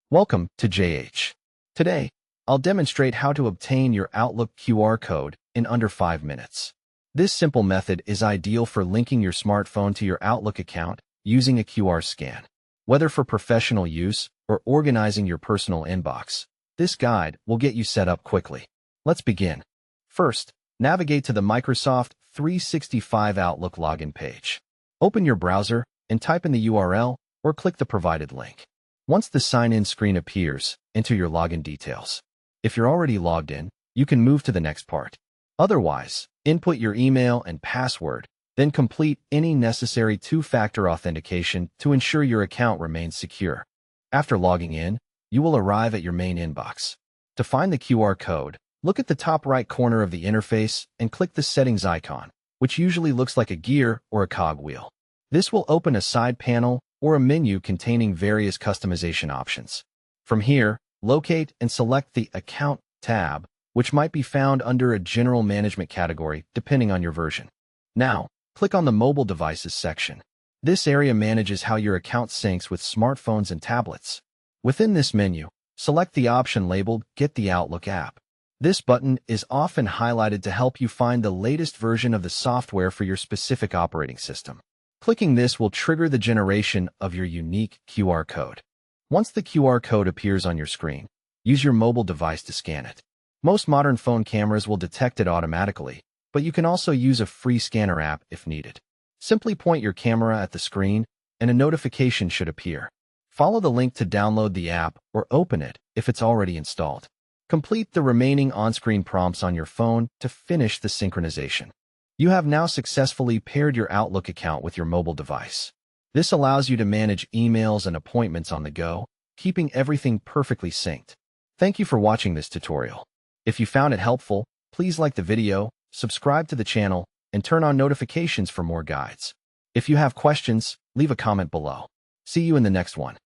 Welcome to JH. Today, I'll demonstrate how to obtain your Outlook QR code in under 5 minutes. This simple method is ideal for linking your smartphone to your Outlook account using a QR scan. Whether for professional use or organizing your personal inbox, this guide will get you set up quickly. Let's begin. First, navigate to the Microsoft 365 Outlook login page. Open your browser and type in the URL or click the provided link. Once the sign-in screen appears, enter your login details. If you're already logged in, you can move to the next part. Otherwise, input your email and password, then complete any necessary two-factor authentication to ensure your account remains secure. After logging in, you will arrive at your main inbox. To find the QR code, look at the top right corner of the interface and click the settings icon, which usually looks like a gear or a cogwheel. This will open a side panel or a menu containing various customization options. From here, locate and select the Account tab, which might be found under a General Management category depending on your version. Now, click on the Mobile Devices section. This area manages how your account syncs with smartphones and tablets. Within this menu, select the option labeled Get the Outlook app. This button is often highlighted to help you find the latest version of the software for your specific operating system. Clicking this will trigger the generation of your unique QR code. Once the QR code appears on your screen, use your mobile device to scan it. Most modern phone cameras will detect it automatically, but you can also use a free scanner app if needed. Simply point your camera at the screen, and a notification should appear. Follow the link to download the app or open it if it's already installed. Complete the remaining on-screen prompts on your phone to finish the synchronization. You have now successfully paired your Outlook account with your mobile device. This allows you to manage emails and appointments on the go, keeping everything perfectly synced. Thank you for watching this tutorial. If you found it helpful, please like the video, subscribe to the channel, and turn on notifications for more guides. If you have questions, leave a comment below. See you in the next one.